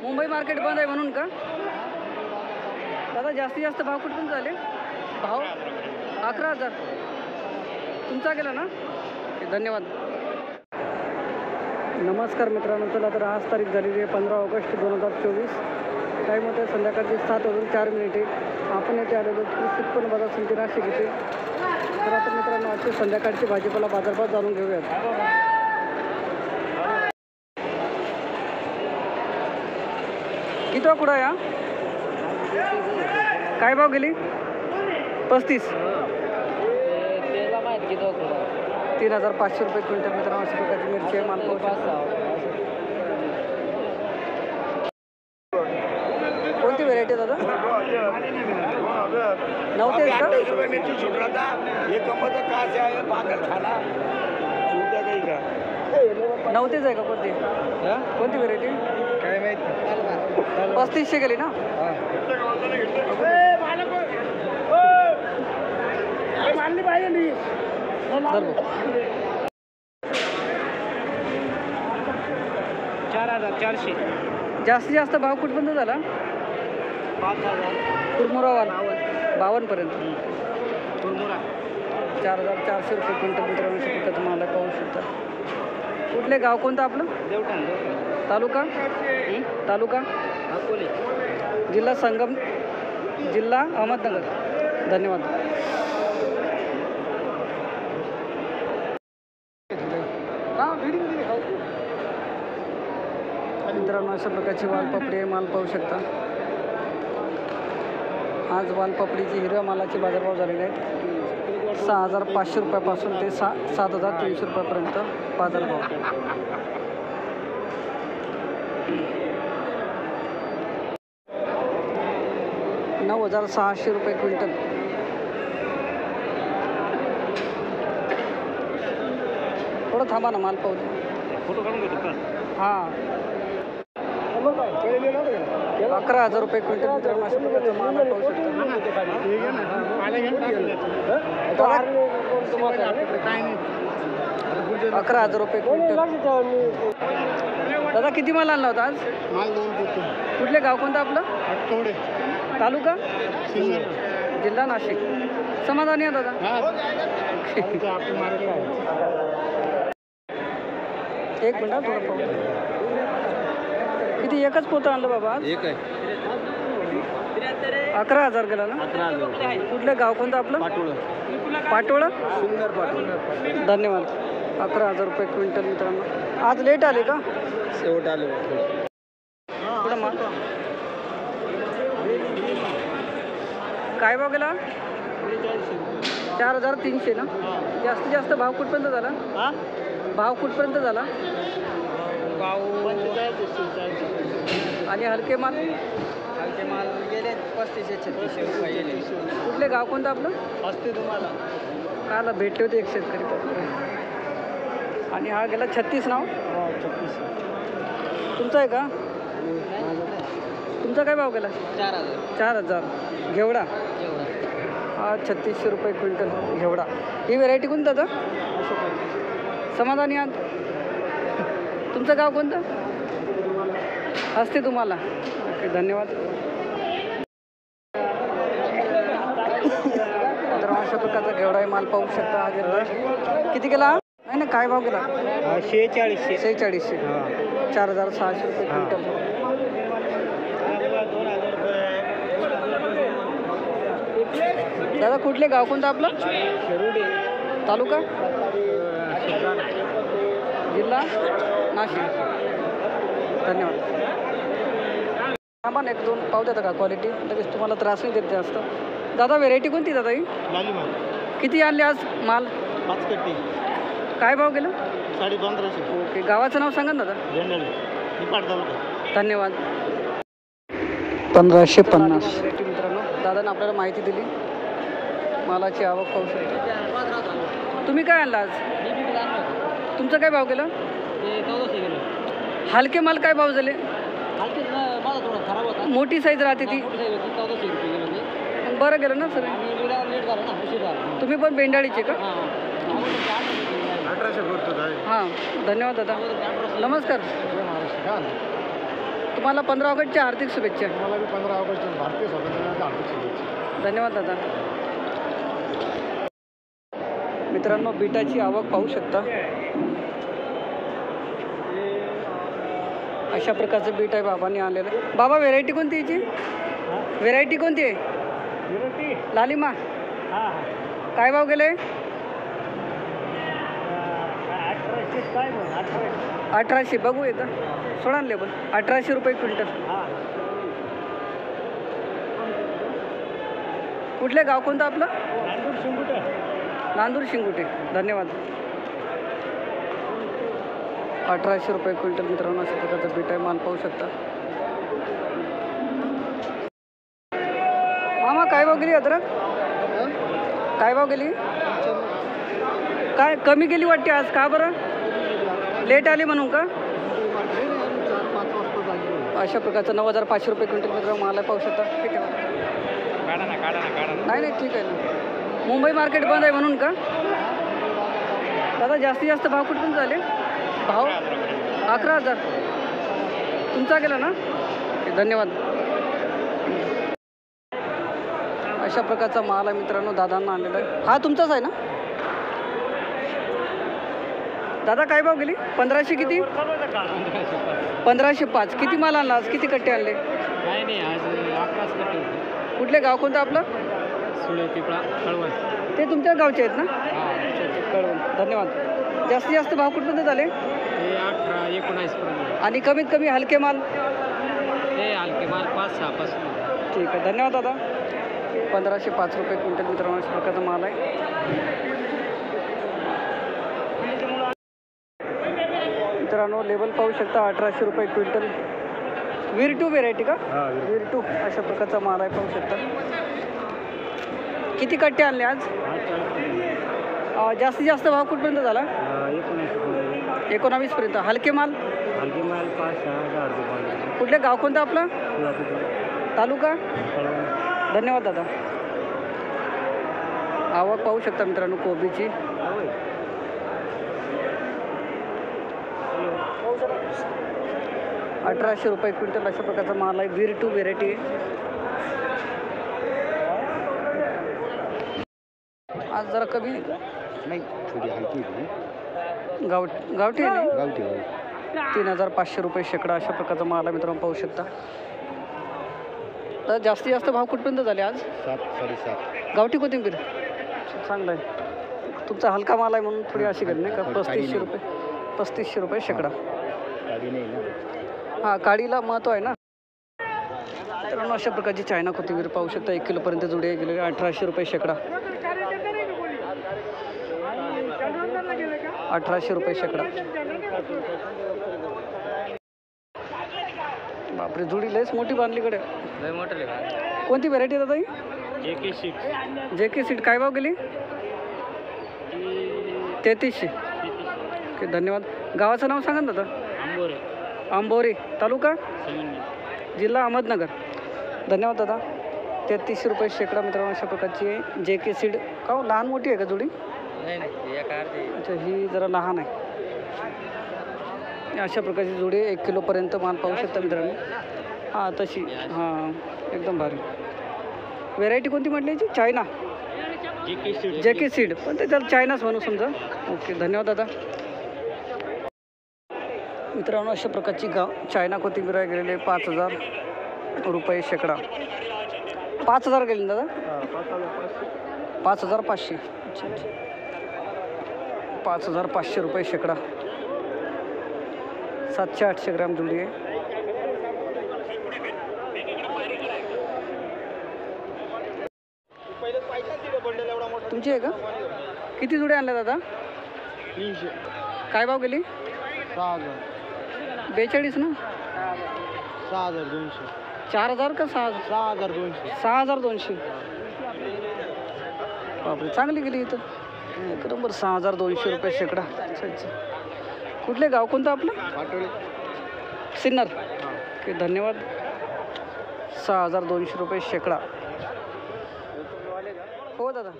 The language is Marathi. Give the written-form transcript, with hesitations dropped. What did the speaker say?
मुंबई मार्केट बंद आहे म्हणून का दादा? जास्तीत जास्त भाव कुठून झाले? भाव 11,000 तुमचा गेला ना? धन्यवाद. नमस्कार मित्रांनो, चला तर आज तारीख झालेली आहे 15 ऑगस्ट 2024. टाईम होता संध्याकाळची 7:04. आपण येथे आलेलो कृषी उत्पन्न बाजार समिती नाशिक येथे. तर आता मित्रांनो आजची संध्याकाळची भाजीपाला बाजारभाव जाणून घेऊयात. किती कुठं या काय भाव गेली? 35. 3,500 रुपये क्विंटल मित्रांनो. अशा प्रकारची मिरची आहे. माल पाहू शकता. कोणती व्हेरायटी दादा? नव्हते का? नव्हतेच आहे का? कोणती कोणती व्हेरायटी काय माहिती? 3500 गेली ना? मानली पाहिजे. 4,400. जास्तीत जास्त भाव कुठपर्यंत झाला? 5,000. कुरमुरावाल 52 पर्यंत. कुरमुरा 4,400 रुपये क्विंटल मित्रांनो. शकता तुम्हाला पाहू शकता. कुठले गाव कोणतं आपलं? देवठाण. तालुका तालुका अकोले. जिल्हा संगम, जिल्हा अहमदनगर. धन्यवाद. मित्रांनो अशा प्रकारची वालपापडी आहे. माल पाहू शकता. आज वालपापडीची हिरव्या मालाचे बाजारभाव झालेले आहेत. 6,500 रुपयापासून ते 7,300 रुपयापर्यंत बाजारभाव. ₹9,600 रुपये क्विंटल. थोडं थांबा ना, माल पाहू द्या. फोटो काढून घेतो का? हां. 11,000 रुपये क्विंटल मित्रांनो. अशा प्रकारचा माल पाहू शकता. 11,000 रुपये क्विंटल. दादा किती माल आणला होता आज? माल 2. कुठले गाव कोणतं आपलं? तालुका जिल्हा नाशिक. समाधानी आहे दादा? एक मिनिट थोडं पाहू. किती एकच पोतं आणलं बाबा आज? एक आहे. 11,000 गेला ना? 11,000. कुठलं गाव कोणतं आपलं? पाटोळं. पाटोळं सुंदर पाटोळं. धन्यवाद. 11,000 रुपये क्विंटल मित्रांनो. आज लेट आले का? शेवट आले. पुढं माल काय भाव गेला? 4,300 ना? जास्तीत जास्त भाव कुठपर्यंत झाला? भाव कुठपर्यंत झाला? भाव 45. आणि हलके माल? हलके माल गेले 35-36 रुपये गेले. कुठले गाव कोणतं आपलं? असते तुम्हाला काला भेटले होते एक शेतकरी. आणि हा गेला 36 नाव. 36. तुमचा आहे का? तुमचा काय भाव गेला? 4,000. घेवडा हा 3600 रुपये क्विंटल घेवडा. ही व्हेरायटी कोणतं दादा? समाधानी आहात? तुमचं गाव कोणतं? असते तुम्हाला. ओके धन्यवाद. तर अशा प्रकारचा घेवडा आहे. माल पाहू शकता. हा गेला किती गेला? नाही ना काय भाव गेला? 4600. 4,600 रुपये क्विंटल. दादा कुठले गाव कोणतं आपलं? तालुका जिल्हा नाशिक. धन्यवाद. सामान 1-2 पाहू देता का? क्वालिटी लगेच तुम्हाला त्रास नाही देत जास्त. दादा व्हेरायटी कोणती दादा ही? किती आणले आज माल? 5 कट्टी. काय भाव गेला? 1550. ओके गावाचं नाव सांगा ना दादा. धन्यवाद. 1550 व्हेरायटी मित्रांनो. दादाने आपल्याला माहिती दिली. मालाची आवक पाहू शकता. तुम्ही काय आणला आज? तुमचा काय भाव गेला? 1400 गेला. हलके माल काय भाव झाले? मोठी साईज राहते ती. 1400 रुपये गेला. बरं गेलं ना सर? तुम्ही पण बेंडाळीचे का? 1800. हां धन्यवाद दादा. नमस्कार. तुम्हाला 15 ऑगस्टच्या हार्दिक शुभेच्छा. मला बी 15 ऑगस्ट भारतीय स्वातंत्र्याच्या हार्दिक शुभेच्छा. धन्यवाद दादा. मित्रांनो बीटाची आवक पाहू शकता. अशा प्रकारचं बीट आहे बाबांनी आलेलं. बाबा व्हेरायटी कोणती याची? व्हेरायटी कोणती आहे? लालिमा. काय भाव गेले? 1800. बघू येतं सोडा लेबल. 1800 रुपये क्विंटल. कुठले गाव कोणतं आपलं? नांदूर शिंगुटे. धन्यवाद. 1800 रुपये क्विंटल मित्रांनो अशा प्रकारचं बीट आहे. माल पाहू शकता. मामा काय भाव गेली अद्रक? काय भाव गेली? काय कमी गेली वाटते आज? का बरं? लेट आली म्हणून का? अशा प्रकारचं 9500 रुपये क्विंटल मित्रांनो माल पाहू शकता. ठीक आहे. नाही ठीक आहे ना. मुंबई मार्केट बंद आहे म्हणून का? दादा जास्तीत जास्त भाव कुठून झाले? भाव 11,000 तुमचा गेला ना? धन्यवाद. अशा प्रकारचा माल आहे मित्रांनो दादांना आणलेला आहे. हा तुमचाच आहे ना दादा? काय भाव गेली? 1500 किती? 1505. किती माल आणला आज? किती कट्टे आणले? नाही आज 11 कट्टे. कुठले गाव कोणतं आपलं? सुळे पिपळा कळवण. ते तुमच्या गावचे आहेत ना? कळवण. धन्यवाद. जास्तीत जास्त भाव कुठपर्यंत झाले? 18-19 पर्यंत. आणि कमीत कमी हलके माल? हलके माल 5-6 पासून. ठीक आहे. धन्यवाद दादा. 1505 रुपये क्विंटल मित्रांनो अशा प्रकारचा माल आहे. मित्रांनो लेबल पाहू शकता. 1800 रुपये क्विंटल. वीर 2 व्हेरायटी का? वीर 2 अशा प्रकारचा माल आहे पाहू शकता. किती कट्टे आणले आज? जास्तीत जास्त भाव कुठपर्यंत झाला? 19 पर्यंत. हलके माल? हलके माल 5-6 रुपये. कुठले गाव कोणतं आपलं? तालुका? धन्यवाद दादा. आवक पाहू शकता मित्रांनो कोबीची. ₹1800 रुपये क्विंटल अशा प्रकारचा माल आहे. वीर 2 व्हेरायटी आहे. आज जरा कमी नाही थोडी हलकी गावठी आहे ना? 3500 रुपये शेकडा अशा प्रकारचा माल आहे मित्रांनो पाहू शकता. तर जास्तीत जास्त भाव कुठपर्यंत झाले आज? 7-7.5. गावठी कोथिंबीर चांगला आहे. तुमचा हलका माल आहे म्हणून थोडी अशी घडी नाही का? 3500 रुपये शेकडा. हां काळीला महत्त्व आहे ना. मित्रांनो अशा प्रकारची चायना कोथिंबीर पाहू शकता. 1 किलोपर्यंत जुडी आहे गेलेली. 1800 रुपये शेकडा. 1800 रुपये शेकडा. बापरे जुडी लयच मोठी बांधलीकडे. कोणती व्हेरायटी दादा ही? JK seed. काय भाव गेली? 3300. ओके धन्यवाद. गावाचं नाव सांगा ना दादा. आंबोरी. तालुका? जिल्हा अहमदनगर. धन्यवाद दादा. 3300 रुपये शेकडा मित्रांनो अशा प्रकारची आहे. JK seed. का हो लहान मोठी आहे का जुडी? अच्छा ही जरा लहान आहे. अशा प्रकारची जुडी 1 किलोपर्यंत माल पाहू शकता मित्रांनो. हां तशी हां एकदम भारी. व्हेरायटी कोणती म्हटली याची? चायना. JK seed. पण ते त्याला चायनाच म्हणू समजा. ओके धन्यवाद दादा. मित्रांनो अशा प्रकारची चायना कोथिंबीर आहे गेलेली 5000 रुपये शेकडा. 5000 गेली दादा? 5500. अच्छा 5500 रुपये शेकडा. 700-800 ग्रॅम जुडी आहे. तुमची आहे का? किती जुड्या आणल्या दादा? 300. काय भाव गेली? 6000. 42 ना? 6200. 4000 का 6200. 6200. बापरे चांगली गेली इथं. एक नंबर. 6200 रुपये शेकडा. अच्छा. कुठले गाव कोणतं आपलं? पाटोळे. सिन्नर. ओके धन्यवाद. 6200 रुपये शेकडा. हो दादा.